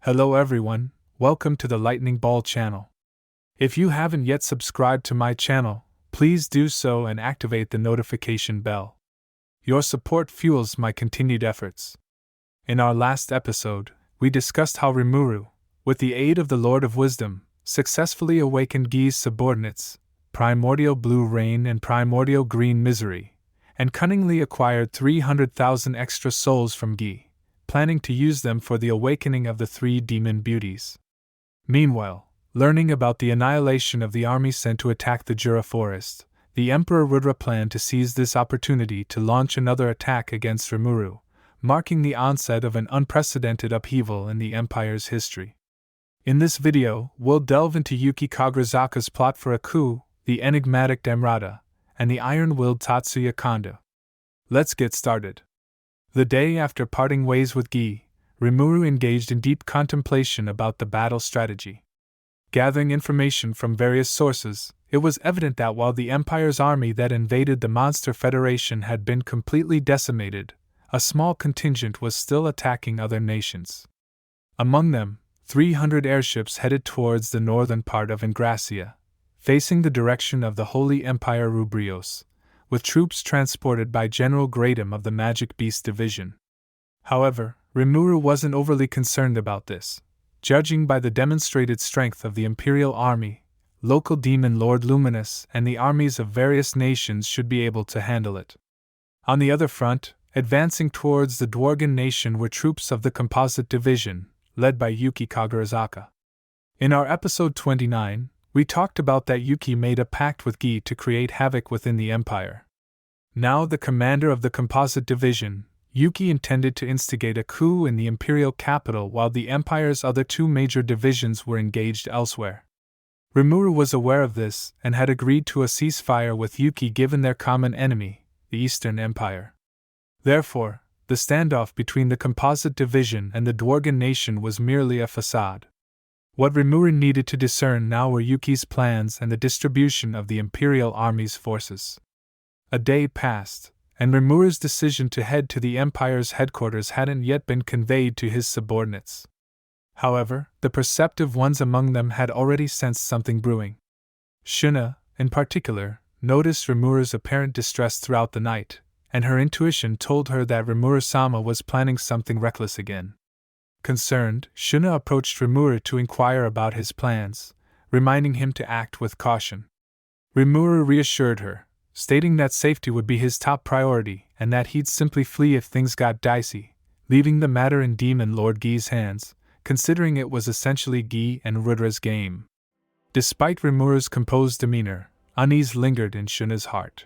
Hello everyone, welcome to the Lightning Ball channel. If you haven't yet subscribed to my channel, please do so and activate the notification bell. Your support fuels my continued efforts. In our last episode, we discussed how Rimuru, with the aid of the Lord of Wisdom, successfully awakened Gi's subordinates, Primordial Blue Rain and Primordial Green Misery, and cunningly acquired 300,000 extra souls from Gi, planning to use them for the awakening of the three demon beauties. Meanwhile, learning about the annihilation of the army sent to attack the Jura forest, the Emperor Rudra planned to seize this opportunity to launch another attack against Rimuru, marking the onset of an unprecedented upheaval in the Empire's history. In this video, we'll delve into Yuuki Kagurazaka's plot for a coup, the enigmatic Damrada, and the iron-willed Tatsuya Kondou. Let's get started. The day after parting ways with Gi, Rimuru engaged in deep contemplation about the battle strategy. Gathering information from various sources, it was evident that while the Empire's army that invaded the Monster Federation had been completely decimated, a small contingent was still attacking other nations. Among them, 300 airships headed towards the northern part of Ingracia, facing the direction of the Holy Empire Rubrios, with troops transported by General Gradum of the Magic Beast Division. However, Rimuru wasn't overly concerned about this. Judging by the demonstrated strength of the Imperial Army, local Demon Lord Luminous and the armies of various nations should be able to handle it. On the other front, advancing towards the Dwargan nation were troops of the Composite Division, led by Yuuki Kagurazaka. In our episode 29, we talked about that Yuki made a pact with Gi to create havoc within the Empire. Now the commander of the Composite Division, Yuki intended to instigate a coup in the Imperial capital while the Empire's other two major divisions were engaged elsewhere. Rimuru was aware of this and had agreed to a ceasefire with Yuki given their common enemy, the Eastern Empire. Therefore, the standoff between the Composite Division and the Dwargan nation was merely a facade. What Rimuru needed to discern now were Yuki's plans and the distribution of the Imperial Army's forces. A day passed, and Rimuru's decision to head to the Empire's headquarters hadn't yet been conveyed to his subordinates. However, the perceptive ones among them had already sensed something brewing. Shuna, in particular, noticed Rimuru's apparent distress throughout the night, and her intuition told her that Rimuru-sama was planning something reckless again. Concerned, Shuna approached Rimuru to inquire about his plans, reminding him to act with caution. Rimuru reassured her, stating that safety would be his top priority and that he'd simply flee if things got dicey, leaving the matter in Demon Lord Gi's hands, considering it was essentially Gi and Rudra's game. Despite Rimuru's composed demeanor, unease lingered in Shuna's heart.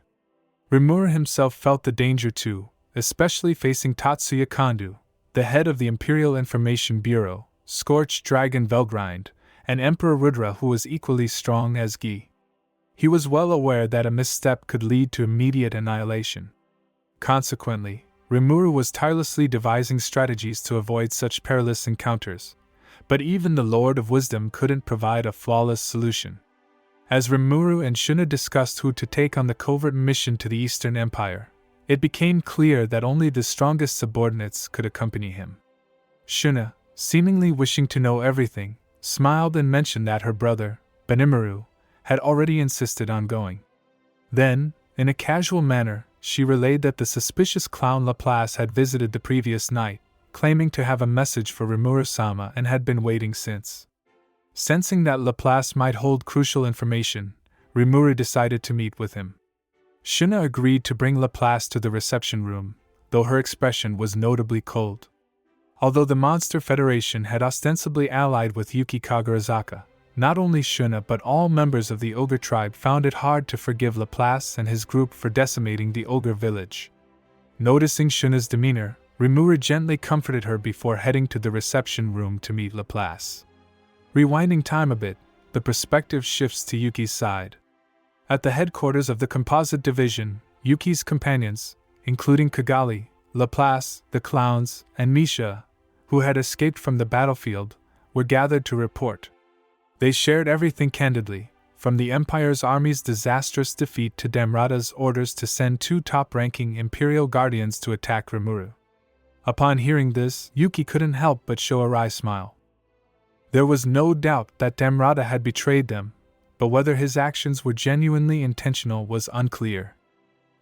Rimuru himself felt the danger too, especially facing Tatsuya Kondou, the head of the Imperial Information Bureau, Scorched Dragon Velgrind, and Emperor Rudra, who was equally strong as Gi. He was well aware that a misstep could lead to immediate annihilation. Consequently, Rimuru was tirelessly devising strategies to avoid such perilous encounters, but even the Lord of Wisdom couldn't provide a flawless solution. As Rimuru and Shuna discussed who to take on the covert mission to the Eastern Empire, it became clear that only the strongest subordinates could accompany him. Shuna, seemingly wishing to know everything, smiled and mentioned that her brother, Benimaru, had already insisted on going. Then, in a casual manner, she relayed that the suspicious clown Laplace had visited the previous night, claiming to have a message for Rimuru-sama and had been waiting since. Sensing that Laplace might hold crucial information, Rimuru decided to meet with him. Shuna agreed to bring Laplace to the reception room, though her expression was notably cold. Although the Monster Federation had ostensibly allied with Yuuki Kagurazaka, not only Shuna but all members of the Ogre tribe found it hard to forgive Laplace and his group for decimating the Ogre village. Noticing Shuna's demeanor, Rimuru gently comforted her before heading to the reception room to meet Laplace. Rewinding time a bit, the perspective shifts to Yuki's side. At the headquarters of the Composite Division, Yuki's companions, including Kigali, Laplace, the clowns, and Misha, who had escaped from the battlefield, were gathered to report. They shared everything candidly, from the Empire's army's disastrous defeat to Damrada's orders to send two top-ranking Imperial Guardians to attack Rimuru. Upon hearing this, Yuki couldn't help but show a wry smile. There was no doubt that Damrada had betrayed them, but whether his actions were genuinely intentional was unclear.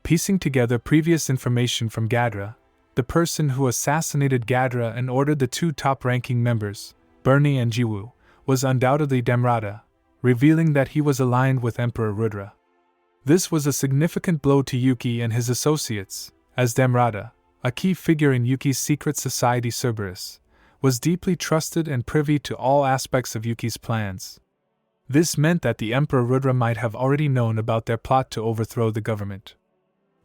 Piecing together previous information from Gadra, the person who assassinated Gadra and ordered the two top-ranking members, Bernie and Jiwoo, was undoubtedly Damrada, revealing that he was aligned with Emperor Rudra. This was a significant blow to Yuki and his associates, as Damrada, a key figure in Yuki's secret society Cerberus, was deeply trusted and privy to all aspects of Yuki's plans. This meant that the Emperor Rudra might have already known about their plot to overthrow the government.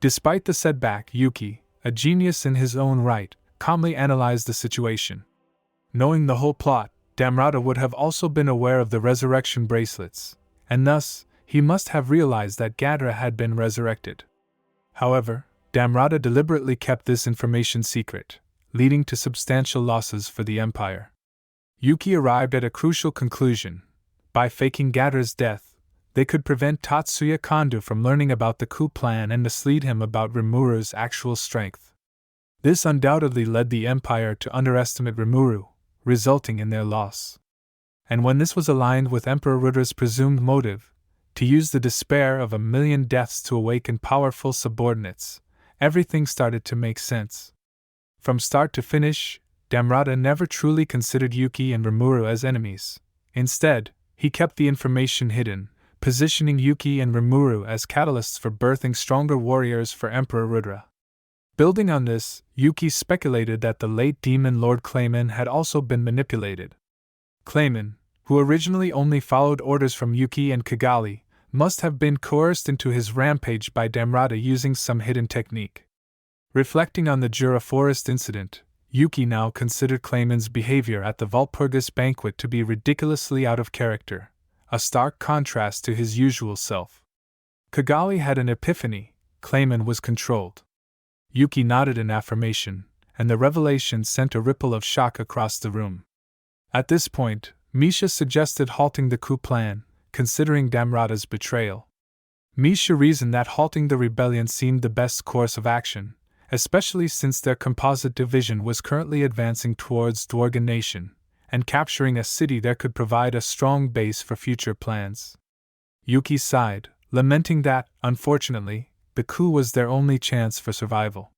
Despite the setback, Yuki, a genius in his own right, calmly analyzed the situation. Knowing the whole plot, Damrada would have also been aware of the resurrection bracelets, and thus, he must have realized that Gadra had been resurrected. However, Damrada deliberately kept this information secret, leading to substantial losses for the Empire. Yuki arrived at a crucial conclusion. By faking Gadra's death, they could prevent Tatsuya Kondou from learning about the coup plan and mislead him about Rimuru's actual strength. This undoubtedly led the Empire to underestimate Rimuru, resulting in their loss. And when this was aligned with Emperor Rudra's presumed motive, to use the despair of 1,000,000 deaths to awaken powerful subordinates, everything started to make sense. From start to finish, Damrada never truly considered Yuki and Rimuru as enemies. Instead, he kept the information hidden, positioning Yuki and Rimuru as catalysts for birthing stronger warriors for Emperor Rudra. Building on this, Yuki speculated that the late Demon Lord Clayman had also been manipulated. Clayman, who originally only followed orders from Yuki and Kigali, must have been coerced into his rampage by Damrada using some hidden technique. Reflecting on the Jura Forest incident, Yuki now considered Clayman's behavior at the Walpurgis banquet to be ridiculously out of character, a stark contrast to his usual self. Kigali had an epiphany: Clayman was controlled. Yuki nodded in affirmation, and the revelation sent a ripple of shock across the room. At this point, Misha suggested halting the coup plan, considering Damrada's betrayal. Misha reasoned that halting the rebellion seemed the best course of action, especially since their composite division was currently advancing towards Dworgen Nation, and capturing a city there could provide a strong base for future plans. Yuki sighed, lamenting that, unfortunately, the coup was their only chance for survival.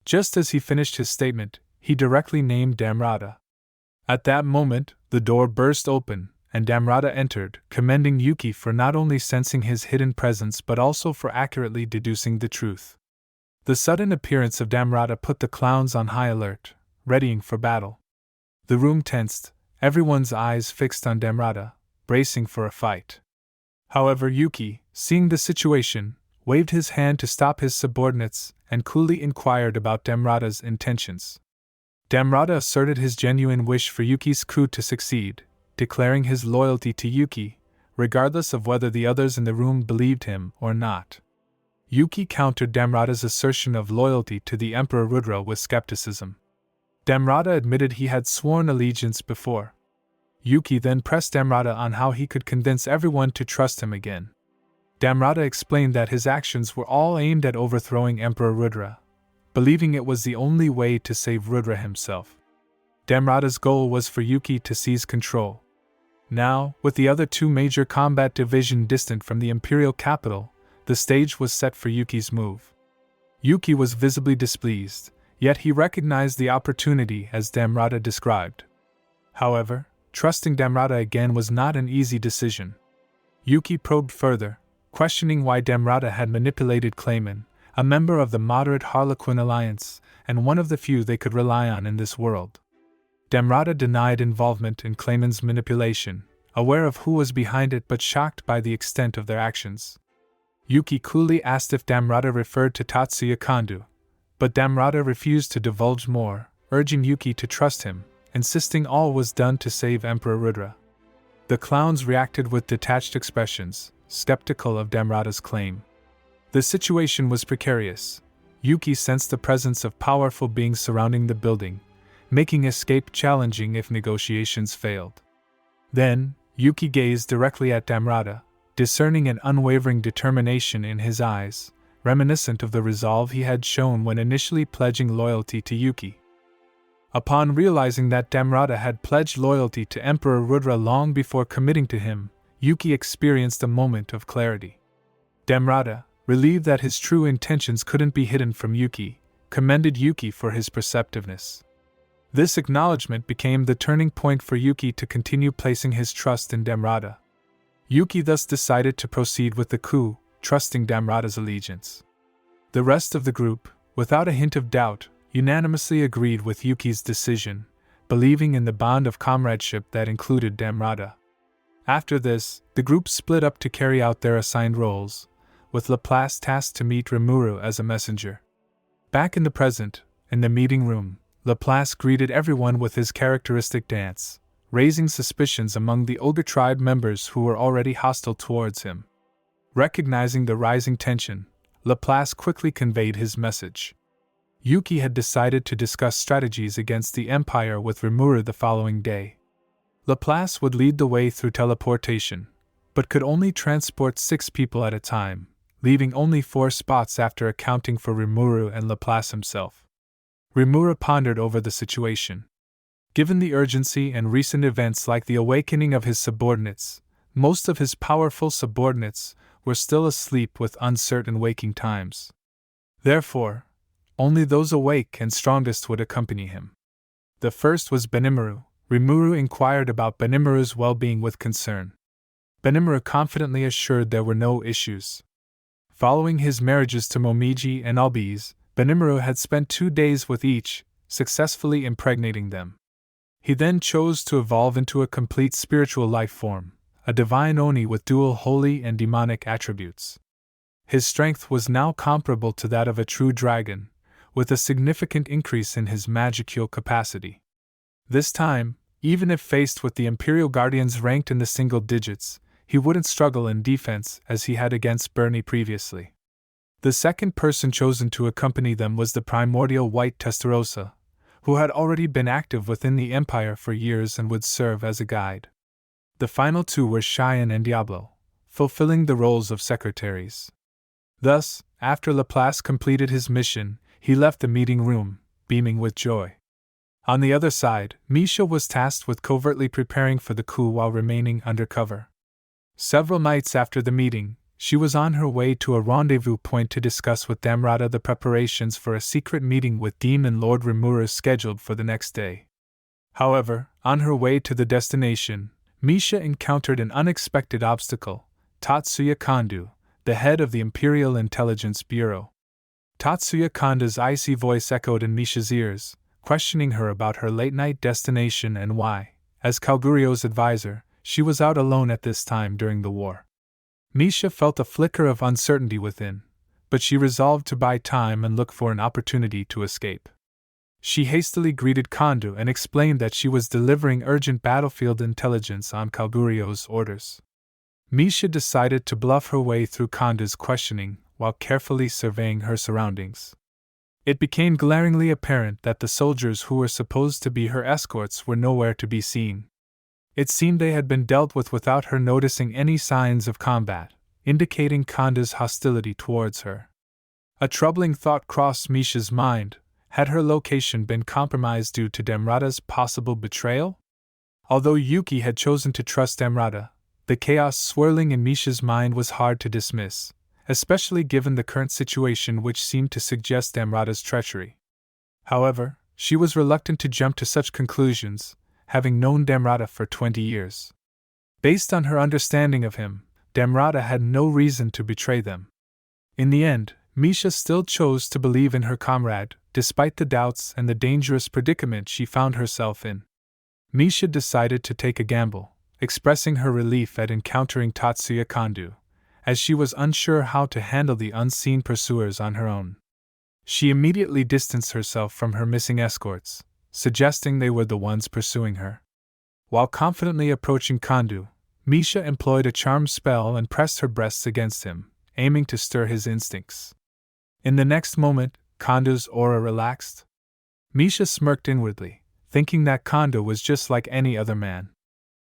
Just as he finished his statement, he directly named Damrada. At that moment, the door burst open, and Damrada entered, commending Yuki for not only sensing his hidden presence but also for accurately deducing the truth. The sudden appearance of Damrada put the clowns on high alert, readying for battle. The room tensed, everyone's eyes fixed on Damrada, bracing for a fight. However, Yuki, seeing the situation, waved his hand to stop his subordinates and coolly inquired about Damrada's intentions. Damrada asserted his genuine wish for Yuki's coup to succeed, declaring his loyalty to Yuki, regardless of whether the others in the room believed him or not. Yuki countered Damrada's assertion of loyalty to the Emperor Rudra with skepticism. Damrada admitted he had sworn allegiance before. Yuki then pressed Damrada on how he could convince everyone to trust him again. Damrada explained that his actions were all aimed at overthrowing Emperor Rudra, believing it was the only way to save Rudra himself. Damrada's goal was for Yuki to seize control. Now, with the other two major combat divisions distant from the imperial capital, the stage was set for Yuki's move. Yuki was visibly displeased, yet he recognized the opportunity as Damrada described. However, trusting Damrada again was not an easy decision. Yuki probed further, questioning why Damrada had manipulated Clayman, a member of the moderate Harlequin Alliance, and one of the few they could rely on in this world. Damrada denied involvement in Clayman's manipulation, aware of who was behind it but shocked by the extent of their actions. Yuki coolly asked if Damrada referred to Tatsuya Kondou, but Damrada refused to divulge more, urging Yuki to trust him, insisting all was done to save Emperor Rudra. The clowns reacted with detached expressions, skeptical of Damrada's claim. The situation was precarious. Yuki sensed the presence of powerful beings surrounding the building, making escape challenging if negotiations failed. Then, Yuki gazed directly at Damrada, discerning an unwavering determination in his eyes, reminiscent of the resolve he had shown when initially pledging loyalty to Yuki. Upon realizing that Damrada had pledged loyalty to Emperor Rudra long before committing to him, Yuki experienced a moment of clarity. Damrada, relieved that his true intentions couldn't be hidden from Yuki, commended Yuki for his perceptiveness. This acknowledgement became the turning point for Yuki to continue placing his trust in Damrada. Yuki thus decided to proceed with the coup, trusting Damrada's allegiance. The rest of the group, without a hint of doubt, unanimously agreed with Yuki's decision, believing in the bond of comradeship that included Damrada. After this, the group split up to carry out their assigned roles, with Laplace tasked to meet Rimuru as a messenger. Back in the present, in the meeting room, Laplace greeted everyone with his characteristic dance, raising suspicions among the older tribe members who were already hostile towards him. Recognizing the rising tension, Laplace quickly conveyed his message. Yuki had decided to discuss strategies against the Empire with Rimuru the following day. Laplace would lead the way through teleportation, but could only transport 6 people at a time, leaving only 4 spots after accounting for Rimuru and Laplace himself. Rimuru pondered over the situation. Given the urgency and recent events like the awakening of his subordinates, most of his powerful subordinates were still asleep with uncertain waking times. Therefore, only those awake and strongest would accompany him. The first was Benimaru. Rimuru inquired about Benimaru's well-being with concern. Benimaru confidently assured there were no issues. Following his marriages to Momiji and Albiz, Benimaru had spent 2 days with each, successfully impregnating them. He then chose to evolve into a complete spiritual life form, a divine Oni with dual holy and demonic attributes. His strength was now comparable to that of a true dragon, with a significant increase in his magical capacity. This time, even if faced with the Imperial Guardians ranked in the single digits, he wouldn't struggle in defense as he had against Bernie previously. The second person chosen to accompany them was the primordial white Testarossa, who had already been active within the Empire for years and would serve as a guide. The final 2 were Cheyenne and Diablo, fulfilling the roles of secretaries. Thus, after Laplace completed his mission, he left the meeting room, beaming with joy. On the other side, Misha was tasked with covertly preparing for the coup while remaining undercover. Several nights after the meeting, she was on her way to a rendezvous point to discuss with Damrada the preparations for a secret meeting with Demon Lord Rimuru scheduled for the next day. However, on her way to the destination, Misha encountered an unexpected obstacle: Tatsuya Kondou, the head of the Imperial Intelligence Bureau. Tatsuya Kondou's icy voice echoed in Misha's ears, questioning her about her late-night destination and why, as Kagurio's advisor, she was out alone at this time during the war. Misha felt a flicker of uncertainty within, but she resolved to buy time and look for an opportunity to escape. She hastily greeted Kondou and explained that she was delivering urgent battlefield intelligence on Kagurio's orders. Misha decided to bluff her way through Kondou's questioning while carefully surveying her surroundings. It became glaringly apparent that the soldiers who were supposed to be her escorts were nowhere to be seen. It seemed they had been dealt with without her noticing any signs of combat, indicating Kondou's hostility towards her. A troubling thought crossed Misha's mind: had her location been compromised due to Damrada's possible betrayal? Although Yuki had chosen to trust Damrada, the chaos swirling in Misha's mind was hard to dismiss, especially given the current situation which seemed to suggest Damrada's treachery. However, she was reluctant to jump to such conclusions, having known Damrada for 20 years. Based on her understanding of him, Damrada had no reason to betray them. In the end, Misha still chose to believe in her comrade, despite the doubts and the dangerous predicament she found herself in. Misha decided to take a gamble, expressing her relief at encountering Tatsuya Kondou, as she was unsure how to handle the unseen pursuers on her own. She immediately distanced herself from her missing escorts, suggesting they were the ones pursuing her. While confidently approaching Kondou, Misha employed a charm spell and pressed her breasts against him, aiming to stir his instincts. In the next moment, Kondou's aura relaxed. Misha smirked inwardly, thinking that Kondou was just like any other man.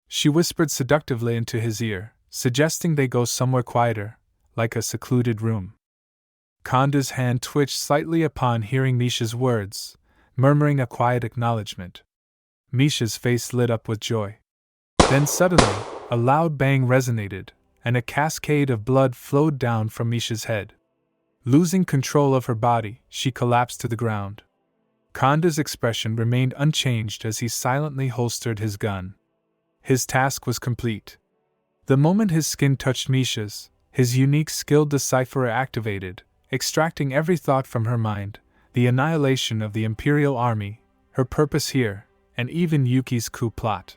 She whispered seductively into his ear, suggesting they go somewhere quieter, like a secluded room. Kondou's hand twitched slightly upon hearing Misha's words, murmuring a quiet acknowledgement. Misha's face lit up with joy. Then suddenly, a loud bang resonated, and a cascade of blood flowed down from Misha's head. Losing control of her body, she collapsed to the ground. Kondou's expression remained unchanged as he silently holstered his gun. His task was complete. The moment his skin touched Misha's, his unique skilled decipherer activated, extracting every thought from her mind, the annihilation of the Imperial Army, her purpose here, and even Yuki's coup plot.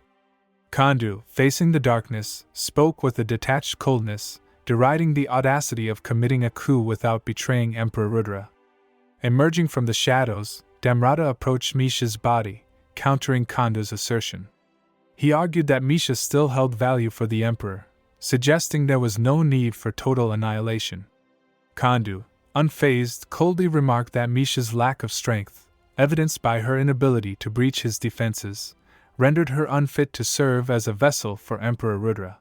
Kondou, facing the darkness, spoke with a detached coldness, deriding the audacity of committing a coup without betraying Emperor Rudra. Emerging from the shadows, Damrada approached Misha's body, countering Kondou's assertion. He argued that Misha still held value for the Emperor, suggesting there was no need for total annihilation. Kondou, unfazed, coldly remarked that Misha's lack of strength, evidenced by her inability to breach his defenses, rendered her unfit to serve as a vessel for Emperor Rudra.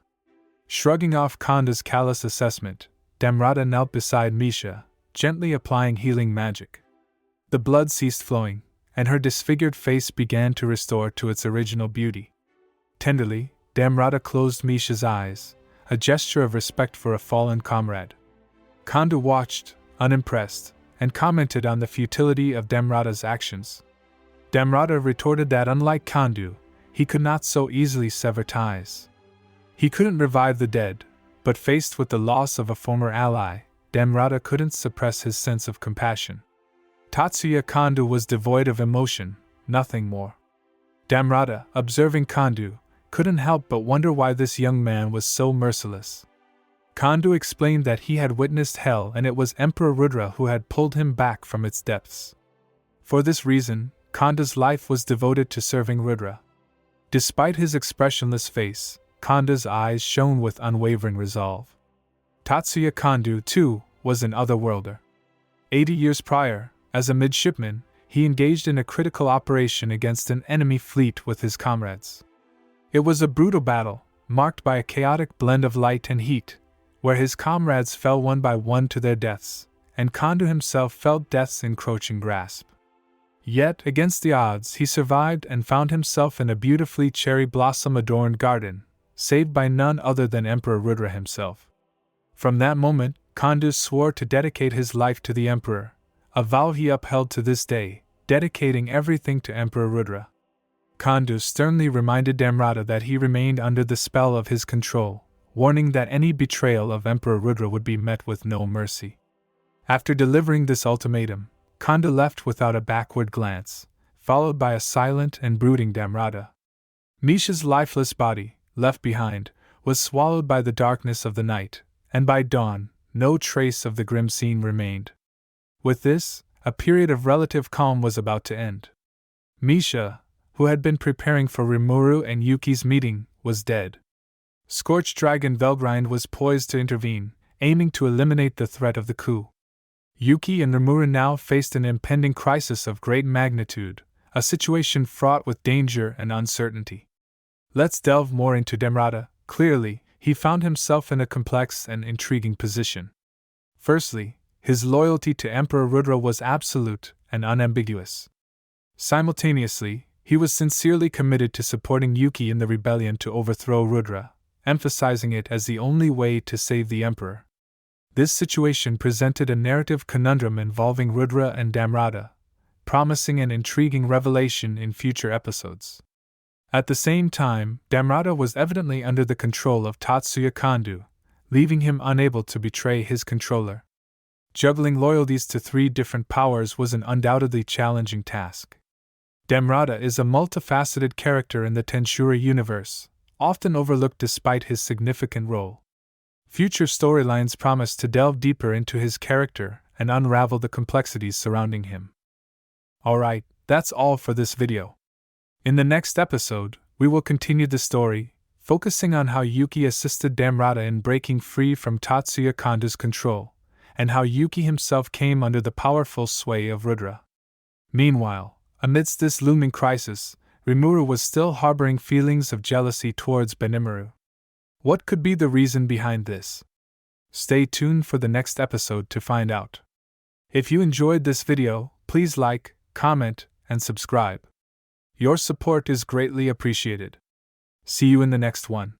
Shrugging off Kondou's callous assessment, Damrada knelt beside Misha, gently applying healing magic. The blood ceased flowing, and her disfigured face began to restore to its original beauty. Tenderly, Damrada closed Misha's eyes, a gesture of respect for a fallen comrade. Kondou watched, unimpressed, and commented on the futility of Damrada's actions. Damrada retorted that unlike Kondou, he could not so easily sever ties. He couldn't revive the dead, but faced with the loss of a former ally, Damrada couldn't suppress his sense of compassion. Tatsuya Kondou was devoid of emotion, nothing more. Damrada, observing Kondou, couldn't help but wonder why this young man was so merciless. Kondou explained that he had witnessed hell and it was Emperor Rudra who had pulled him back from its depths. For this reason, Kondou's life was devoted to serving Rudra. Despite his expressionless face, Kondou's eyes shone with unwavering resolve. Tatsuya Kondou, too, was an otherworlder. 80 years prior, as a midshipman, he engaged in a critical operation against an enemy fleet with his comrades. It was a brutal battle, marked by a chaotic blend of light and heat, where his comrades fell one by one to their deaths, and Kondou himself felt death's encroaching grasp. Yet, against the odds, he survived and found himself in a beautifully cherry blossom-adorned garden, saved by none other than Emperor Rudra himself. From that moment, Kondou swore to dedicate his life to the Emperor, a vow he upheld to this day, dedicating everything to Emperor Rudra. Kondou sternly reminded Damrada that he remained under the spell of his control, warning that any betrayal of Emperor Rudra would be met with no mercy. After delivering this ultimatum, Kondou left without a backward glance, followed by a silent and brooding Damrada. Misha's lifeless body, left behind, was swallowed by the darkness of the night, and by dawn, no trace of the grim scene remained. With this, a period of relative calm was about to end. Misha, who had been preparing for Rimuru and Yuki's meeting, was dead. Scorched Dragon Velgrind was poised to intervene, aiming to eliminate the threat of the coup. Yuki and Rimuru now faced an impending crisis of great magnitude, a situation fraught with danger and uncertainty. Let's delve more into Damrada. Clearly, he found himself in a complex and intriguing position. Firstly, his loyalty to Emperor Rudra was absolute and unambiguous. Simultaneously, he was sincerely committed to supporting Yuki in the rebellion to overthrow Rudra, emphasizing it as the only way to save the Emperor. This situation presented a narrative conundrum involving Rudra and Damrada, promising an intriguing revelation in future episodes. At the same time, Damrada was evidently under the control of Tatsuya Kondou, leaving him unable to betray his controller. Juggling loyalties to three different powers was an undoubtedly challenging task. Damrada is a multifaceted character in the TenSura universe, often overlooked despite his significant role. Future storylines promise to delve deeper into his character and unravel the complexities surrounding him. Alright, that's all for this video. In the next episode, we will continue the story, focusing on how Yuki assisted Damrada in breaking free from Tatsuya Kondou's control, and how Yuki himself came under the powerful sway of Rudra. Meanwhile, amidst this looming crisis, Rimuru was still harboring feelings of jealousy towards Benimaru. What could be the reason behind this? Stay tuned for the next episode to find out. If you enjoyed this video, please like, comment, and subscribe. Your support is greatly appreciated. See you in the next one.